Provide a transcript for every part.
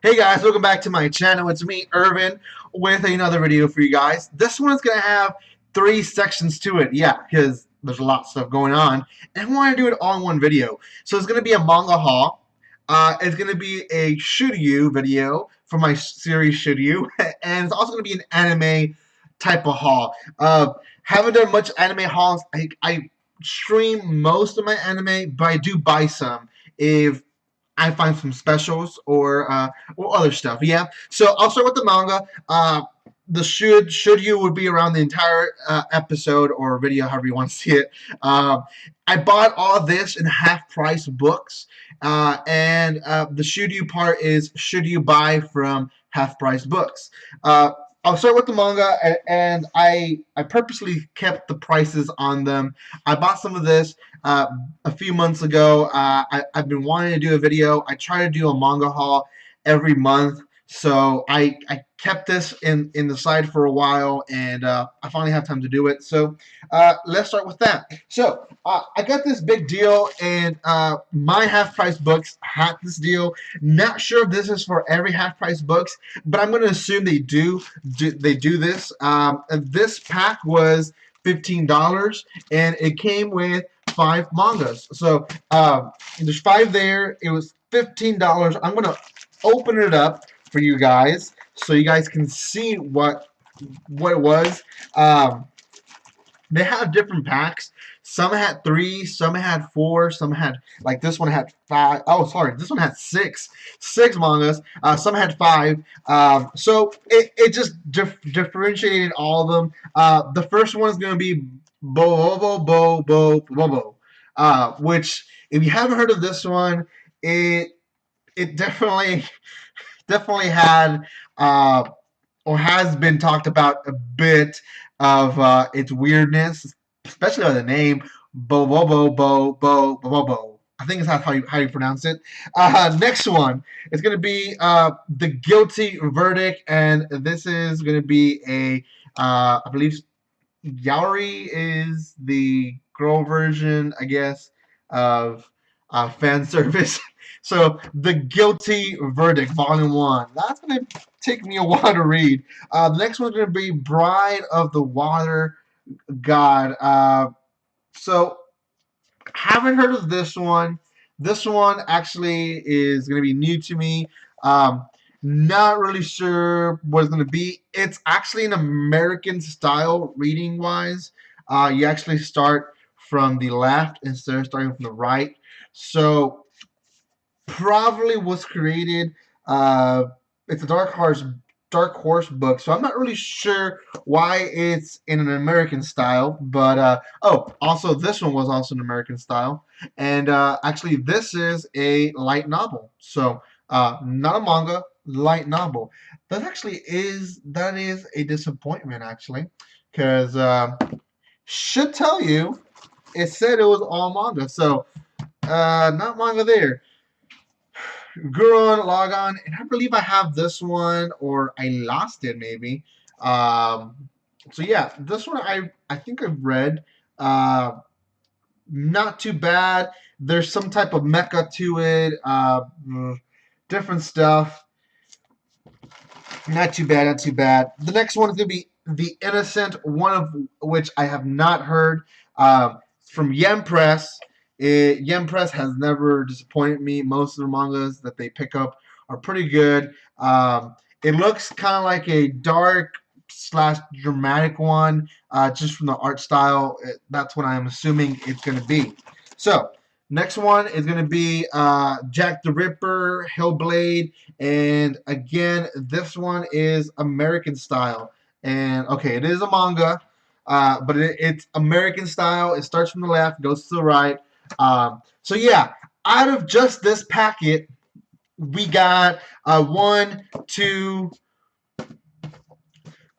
Hey guys, welcome back to my channel. It's me, Irvin, with another video for you guys. This one's going to have 3 sections to it. Yeah, because there's a lot of stuff going on. And I want to do it all in one video. So it's going to be a manga haul. It's going to be a Should You video for my series Should You. And it's also going to be an anime type of haul. Haven't done much anime hauls. I stream most of my anime, but I do buy some if I find some specials or other stuff. Yeah. So I'll start with the manga. The should you would be around the entire episode or video, however you want to see it. I bought all this in half price books, and the should you part is should you buy from half price books. I'll start with the manga, and I purposely kept the prices on them. I bought some of this a few months ago. I've been wanting to do a video. I try to do a manga haul every month, so I kept this in the side for a while, and I finally have time to do it. So let's start with that. So I got this big deal, and my half-price books had this deal. Not sure if this is for every half-price books, but I'm going to assume they do this. This pack was $15, and it came with 5 mangas. So there's 5 there. It was $15. I'm gonna open it up for you guys so you guys can see what it was. They have different packs. Some had 3, some had 4, some had, like this one had 5. Oh, sorry, this one had 6 mangas. Some had 5. So it just differentiated all of them. The first one is going to be Bobo, which if you haven't heard of this one, it definitely had or has been talked about a bit of its weirdness, especially by the name Bobo. I think that's how you pronounce it. Next one is going to be The Guilty Verdict, and this is going to be a I believe Yaori is the girl version, I guess, of fan service. So, The Guilty Verdict, Volume 1. That's going to take me a while to read. The next one's going to be Bride of the Water God. So, haven't heard of this one. This one actually is going to be new to me. Not really sure what it's going to be. It's actually an American style reading wise. You actually start from the left instead of starting from the right. So probably was created. It's a dark horse book. So I'm not really sure why it's in an American style. But also this one was also an American style. And actually this is a light novel. So not a manga, light novel. That is a disappointment actually, because should tell you it said it was all manga, so not manga there. Guron Logon, and I believe I have this one or I lost it maybe. So yeah, this one I think I've read. Not too bad. There's some type of mecha to it. Different stuff. Not too bad, not too bad. The next one is going to be The Innocent, one of which I have not heard. From Yen Press. Yen Press has never disappointed me. Most of the mangas that they pick up are pretty good. It looks kind of like a dark / dramatic one, just from the art style. That's what I'm assuming it's going to be. So, next one is going to be Jack the Ripper, Hellblade, and again, this one is American style. And okay, it is a manga, but it's American style. It starts from the left, goes to the right. So yeah, out of just this packet, we got 1, 2,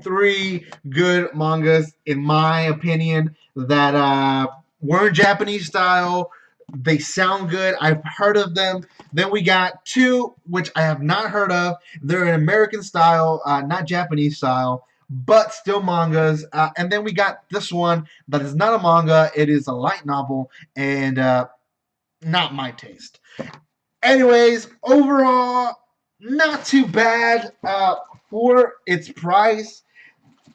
3 good mangas, in my opinion, that were Japanese style. They sound good. I've heard of them. Then we got 2, which I have not heard of. They're in American style, not Japanese style, but still mangas. And then we got this one that is not a manga. It is a light novel, and not my taste. Anyways, overall, not too bad for its price.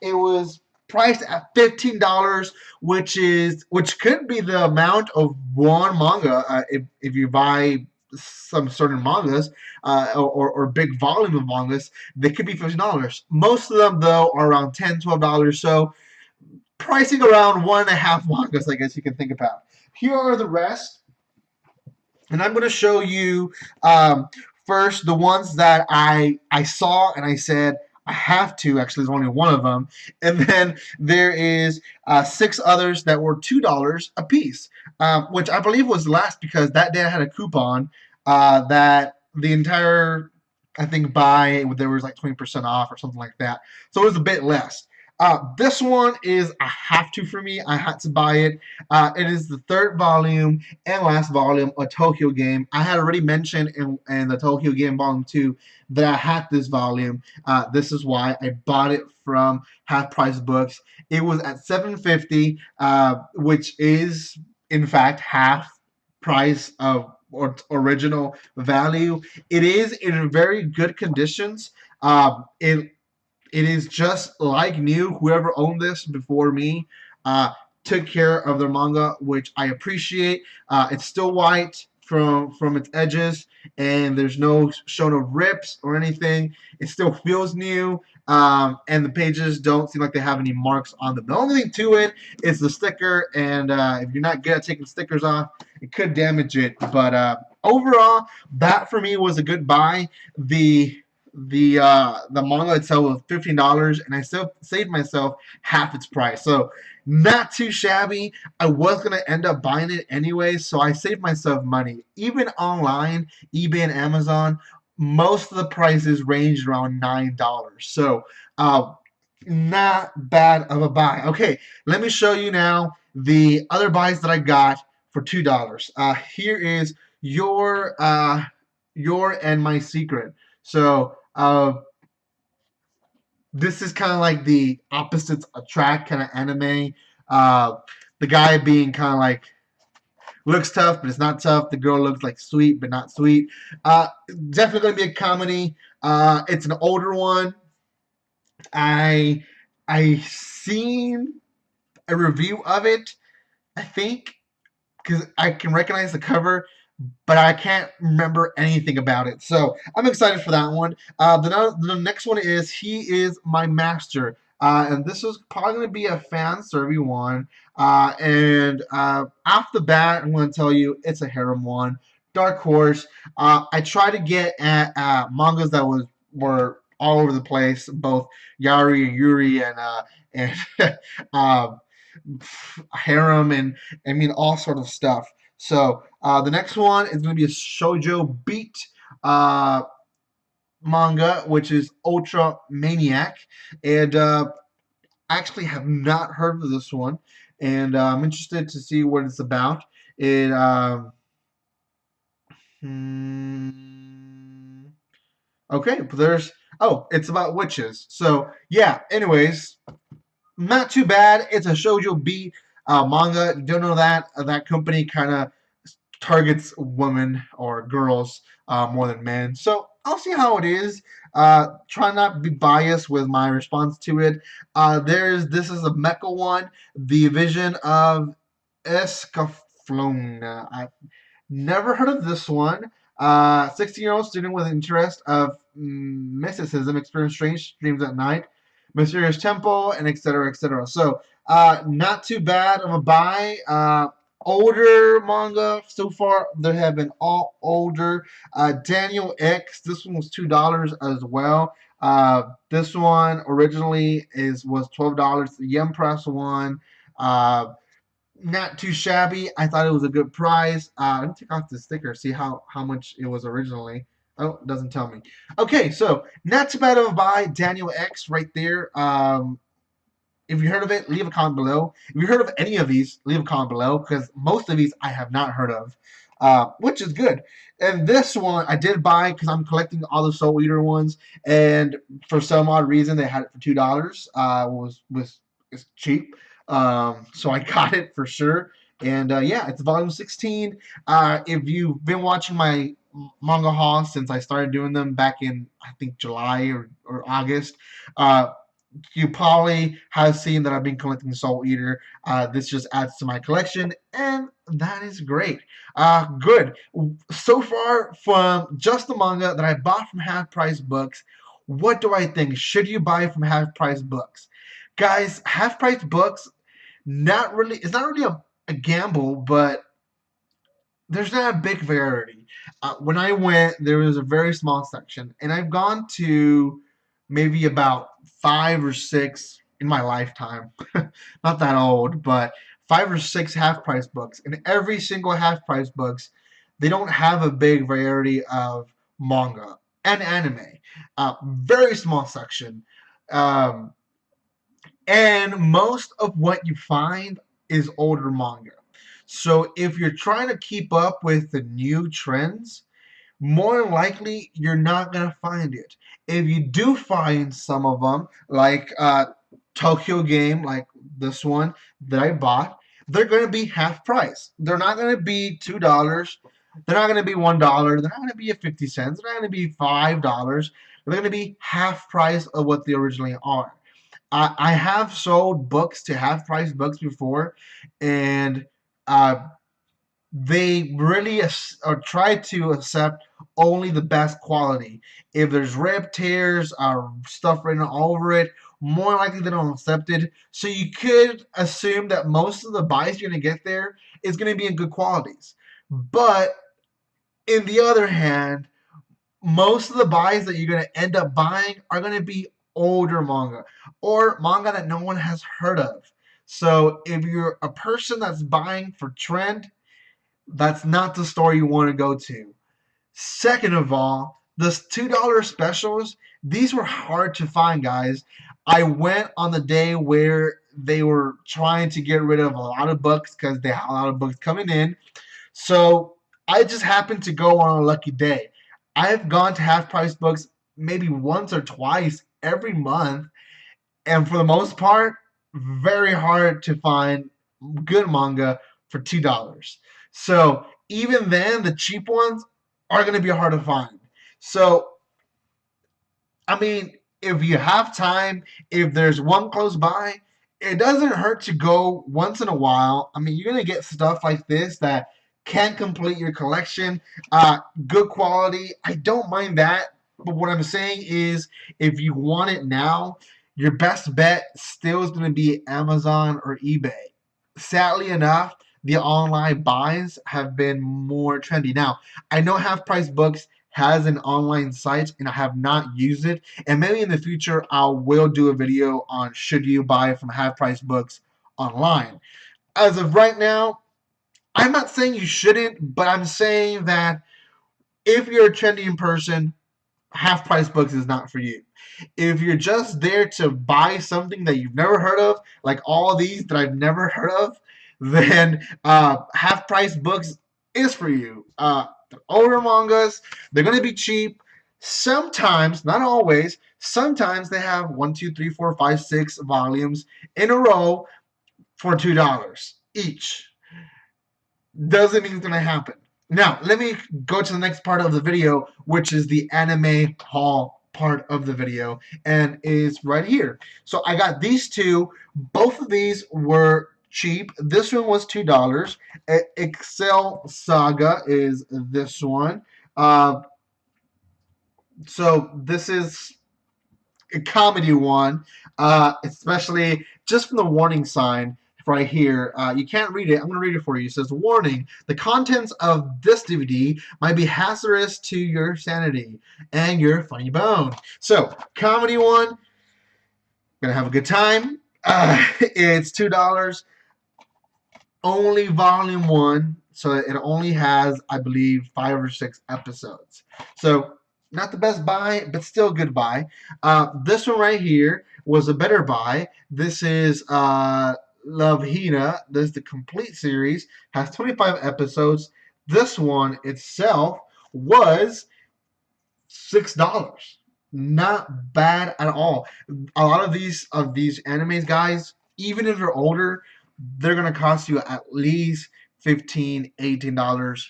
It was priced at $15, which could be the amount of one manga if you buy some certain mangas or big volume of mangas. They could be $15. Most of them though are around $10, $12. So pricing around one and a half mangas, I guess you can think about. Here are the rest, and I'm going to show you first the ones that I saw and I said I have to. Actually, there's only one of them, and then there is six others that were $2 a piece, which I believe was last because that day I had a coupon that the entire I think buy there was like 20% off or something like that, so it was a bit less. This one is a have to for me. I had to buy it. It is the third volume and last volume of Tokyo Game. I had already mentioned in the Tokyo Game Volume 2 that I had this volume. This is why I bought it from Half Price Books. It was at $7.50, which is in fact half price of or original value. It is in very good conditions. It is just like new. Whoever owned this before me took care of their manga, which I appreciate. It's still white from its edges, and there's no shown of rips or anything. It still feels new, and the pages don't seem like they have any marks on them. The only thing to it is the sticker, and if you're not good at taking stickers off, it could damage it. But overall, that for me was a good buy. The manga itself was $15, and I still saved myself half its price. So not too shabby. I was gonna end up buying it anyway, so I saved myself money. Even online, eBay and Amazon, most of the prices ranged around $9. So not bad of a buy. Okay, let me show you now the other buys that I got for $2. Here is your and my secret. So this is kind of like the opposites attract kind of anime. Uh, the guy being kind of like looks tough, but it's not tough. The girl looks like sweet, but not sweet. Definitely going to be a comedy. It's an older one. I seen a review of it, I think, because I can recognize the cover, but I can't remember anything about it. So I'm excited for that one. The next one is He Is My Master. And this is probably going to be a fan serving one. And off the bat, I'm going to tell you it's a harem one. Dark Horse. I try to get at mangas that were all over the place, both Yari and Yuri and harem and I mean all sort of stuff. So the next one is going to be a shoujo beat uh, manga, which is Ultra Maniac, and I actually have not heard of this one, and I'm interested to see what it's about. It okay, but there's it's about witches. So yeah. Anyways, not too bad. It's a shoujo beat manga. Don't know that that company kind of targets women or girls more than men. So I'll see how it is. Try not to be biased with my response to it. This is a mecha one, the Vision of Escaflowne. I've never heard of this one. 16-year-old student with interest of mysticism experience strange dreams at night, mysterious temple, and etc. etc. So not too bad of a buy. Older manga so far. There have been all older. Daniel X. This one was $2 as well. This one originally was $12. The Yen Press one. Not too shabby. I thought it was a good price. Let me take off the sticker. See how much it was originally. Oh, it doesn't tell me. Okay, so not too bad of a buy. Daniel X right there. If you heard of it, leave a comment below. If you heard of any of these, leave a comment below because most of these I have not heard of, which is good. And this one I did buy because I'm collecting all the Soul Eater ones, and for some odd reason they had it for $2. Was cheap, so I got it for sure. And yeah, it's volume 16. If you've been watching my manga hauls since I started doing them back in, I think, July or August. Uh, you probably have seen that I've been collecting Soul Eater. This just adds to my collection, and that is great. Good. So far, from just the manga that I bought from Half Price Books, what do I think? Should you buy from Half Price Books? Guys, Half Price Books, not really, it's not really a gamble, but there's not a big variety. When I went, there was a very small section, and I've gone to maybe about 5 or 6 in my lifetime. Not that old, but 5 or 6 half price books. And every single half price books, they don't have a big variety of manga and anime. Very small section. Um, and most of what you find is older manga. So if you're trying to keep up with the new trends, more than likely you're not going to find it. If you do find some of them, like Tokyo Game, like this one that I bought, they're going to be half price. They're not going to be $2. They're not going to be $1. They're not going to be 50 cents. They're not going to be $5. They're going to be half price of what they originally are. I have sold books to half price books before, and uh, they really try to accept only the best quality. If there's rip tears or stuff written all over it, more likely they don't accept it. So you could assume that most of the buys you're going to get there is going to be in good qualities. But in the other hand, most of the buys that you're going to end up buying are going to be older manga or manga that no one has heard of. So if you're a person that's buying for trend, that's not the store you want to go to. Second of all, the $2 specials, these were hard to find, guys. I went on the day where they were trying to get rid of a lot of books because they had a lot of books coming in. So I just happened to go on a lucky day. I've gone to half price books maybe once or twice every month, and for the most part, very hard to find good manga for $2. So even then, the cheap ones are going to be hard to find. So I mean, if you have time, if there's one close by, it doesn't hurt to go once in a while. I mean, you're gonna get stuff like this that can complete your collection. Good quality. I don't mind that. But what I'm saying is, if you want it now, your best bet still is going to be Amazon or eBay. Sadly enough, the online buys have been more trendy. Now, I know Half Price Books has an online site and I have not used it, and maybe in the future I will do a video on should you buy from Half Price Books online. As of right now, I'm not saying you shouldn't, but I'm saying that if you're a trending person, Half Price Books is not for you. If you're just there to buy something that you've never heard of, like all these that I've never heard of, then Half Price Books is for you. Older mangas, they're going to be cheap. Sometimes, not always, sometimes they have 1, 2, 3, 4, 5, 6 volumes in a row for $2 each. Doesn't mean it's going to happen. Now, let me go to the next part of the video, which is the anime haul part of the video, and is right here. So I got these two. Both of these were cheap. This one was $2. Excel Saga is this one. So this is a comedy one, especially just from the warning sign right here. You can't read it. I'm going to read it for you. It says, warning, the contents of this DVD might be hazardous to your sanity and your funny bone. So, comedy one, going to have a good time. It's $2. Only volume one, so it only has, I believe, 5 or 6 episodes. So, not the best buy, but still a good buy. This one right here was a better buy. This is Love Hina. This is the complete series. Has 25 episodes. This one itself was $6. Not bad at all. A lot of these animes, guys, even if they're older, they're gonna cost you at least $15, $18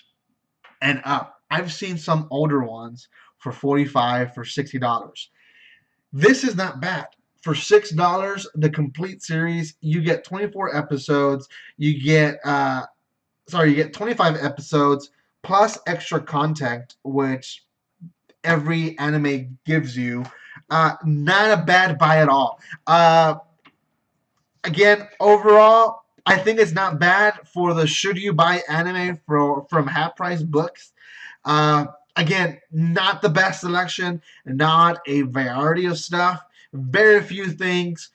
and up. I've seen some older ones for $45, for $60. This is not bad. For $6, the complete series, you get 24 episodes. You get you get 25 episodes plus extra content, which every anime gives you. Not a bad buy at all. Again, overall, I think it's not bad for the should you buy anime from half price books. Again, not the best selection, not a variety of stuff, very few things,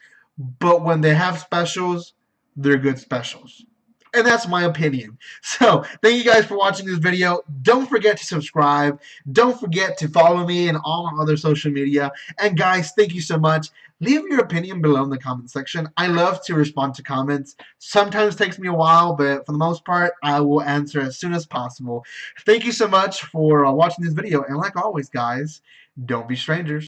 but when they have specials, they're good specials. And that's my opinion. So, thank you guys for watching this video. Don't forget to subscribe. Don't forget to follow me in all my other social media. And guys, thank you so much. Leave your opinion below in the comment section. I love to respond to comments. Sometimes it takes me a while, but for the most part, I will answer as soon as possible. Thank you so much for watching this video. And like always, guys, don't be strangers.